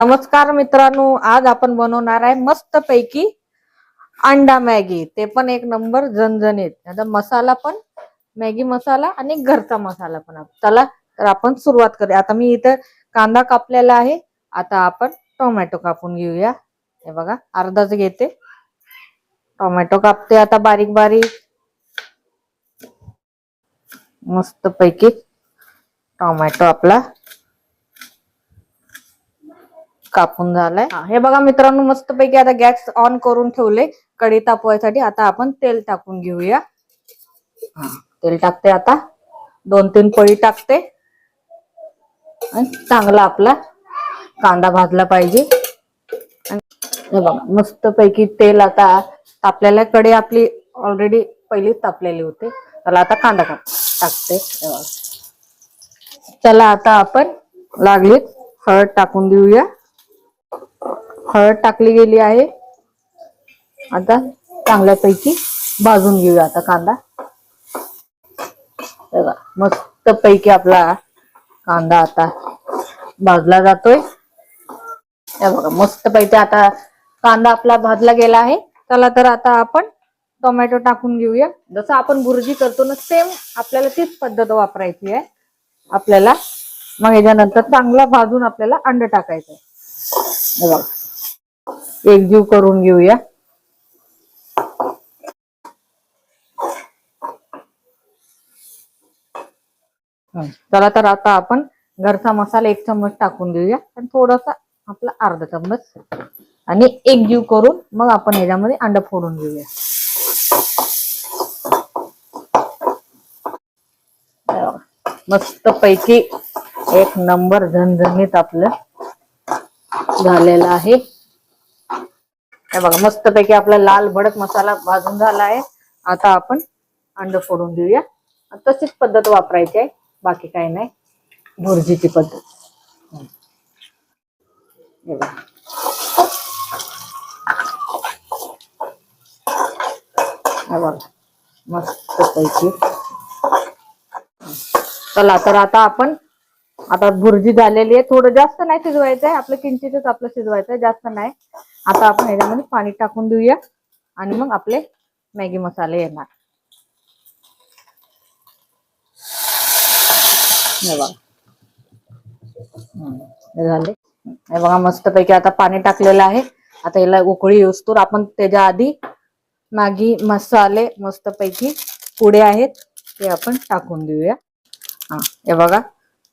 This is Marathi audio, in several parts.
नमस्कार मित्रांनो, आज आपण बनवणार आहे मस्त पैकी अंडा मॅगी. ते पण एक नंबर झणझणीत. आता मसाला पण मॅगी मसाला आणि घरचा मसाला पण. चला तर आपण सुरुवात करूया. आता मी इथे कांदा कापलेला आहे. आता आपण टोमॅटो कापून घेऊया. हे बघा, अर्धाच घेते. टोमॅटो कापते आता बारीक बारीक. मस्त पैकी टोमॅटो आपला कापून झालाय. हे बघा मित्रांनो, मस्त पैकी आता गॅस ऑन करून ठेवले कढई तापवायसाठी. आता आपण तेल टाकून घेऊया. तेल टाकते आता. 2-3 पळी टाकते. आणि चांगला आपला कांदा भाजला पाहिजे. हे बघा, मस्त पैकी तेल आता तापलेल्या. कढई आपली ऑलरेडी पहिली तापलेली होते. त्याला आता कांदा टाकते. चला आता आपण लागलीच हळद टाकून देऊया. हळद टाकली गेली आहे. आता चांगल्यापैकी भाजून घेऊया आता कांदा. बघा, मस्त पैकी आपला कांदा आता भाजला जातोय. हे बघा, मस्त पैकी आता कांदा आपला भाजला गेला आहे. चला तर आता आपण टोमॅटो टाकून घेऊया. जसं आपण भुर्जी करतो ना, सेम आपल्याला तीच पद्धत वापरायची आहे आपल्याला. मग याच्यानंतर चांगला भाजून आपल्याला अंड टाकायचं. हे बघा, एकजीव करून घेऊया. चला तर आता आपण घरचा मसाला 1 चम्मच टाकून देऊया. आणि थोडासा आपला अर्धा चम्मच. आणि एकजीव करून मग आपण याच्यामध्ये अंड फोडून घेऊया. मस्त पैकी एक नंबर झणझणीत आपलं झालेलं आहे. हे बघा, मस्त पैकी आपला लाल भडक मसाला भाजून झाला आहे. आता आपण अंड फोडून देऊया. तशीच पद्धत वापरायची आहे, बाकी काही नाही. भुर्जीची पद्धत. हे बघा, मस्त पैकी. चला तर आता आपण भुर्जी झालेली आहे. थोडं जास्त नाही शिजवायचं आहे आपलं, किंचितच आपलं शिजवायचं आहे, जास्त नाही. आता आपण ह्याच्यामध्ये पाणी टाकून देऊया. आणि मग आपले मॅगी मसाले येणार. हे बघा, झाले. हे बघा, मस्त पैकी आता पाणी टाकलेलं आहे. आता याला उकळी येऊस्तोवर आपण त्याच्या आधी मॅगी मसाले मस्त पैकी पुढे आहेत ते आपण टाकून देऊया. हे बघा,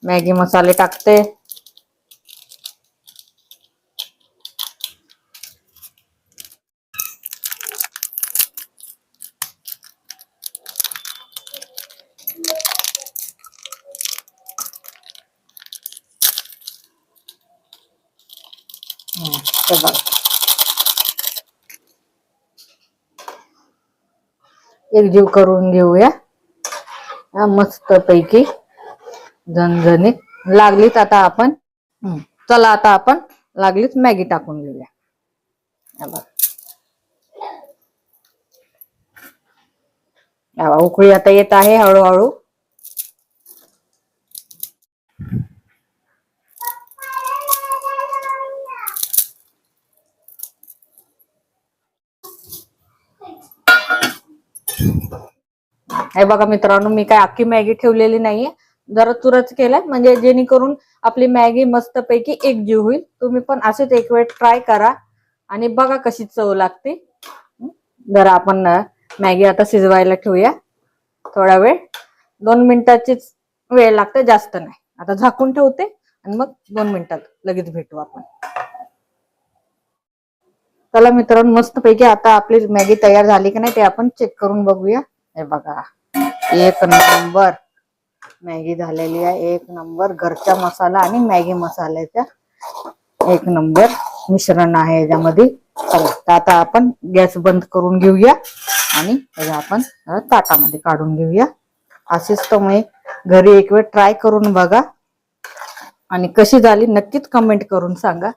मॅगी मसाले टाकते. एकजीव करून घेऊया. मस्त पैकी झणझणीत लागलीच. आता आपण चला आता आपण लागलीच मॅगी टाकून घेऊया. उकळी आता येत आहे हळूहळू. हे बघा मित्रांनो, मी काय अख्खी मॅगी ठेवलेली नाहीये. जरा चुरच केलाय, म्हणजे जेणेकरून आपली मॅगी मस्त पैकी एकजीव होईल. तुम्ही पण असेच एक वेळ ट्राय करा आणि बघा कशी चव लागते. जरा आपण मॅगी आता शिजवायला ठेवूया. थोडा वेळ, 2 मिनिटाचीच वेळ लागते, जास्त नाही. आता झाकून ठेवते आणि मग 2 मिनिटात लगेच भेटू आपण. चला मित्रांनो, मस्त पैकी आता आपली मॅगी तयार झाली की नाही ते आपण चेक करून बघूया. हे बघा, एक नंबर मॅगी झालेली आहे. एक नंबर घरचा मसाला आणि मॅगी मसाल्याचा एक नंबर मिश्रण आहे याच्यामध्ये. चला आता आपण गॅस बंद करून घेऊया आणि आपण ताटामध्ये काढून घेऊया. अशीच तुम्ही घरी एक वेळ ट्राय करून बघा आणि कशी झाली नक्कीच कमेंट करून सांगा.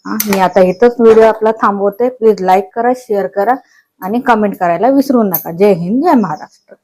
मी आता इथंच व्हिडिओ आपला थांबवते. प्लीज लाईक करा, शेअर करा आणि कमेंट करायला विसरू नका. जय हिंद, जय महाराष्ट्र.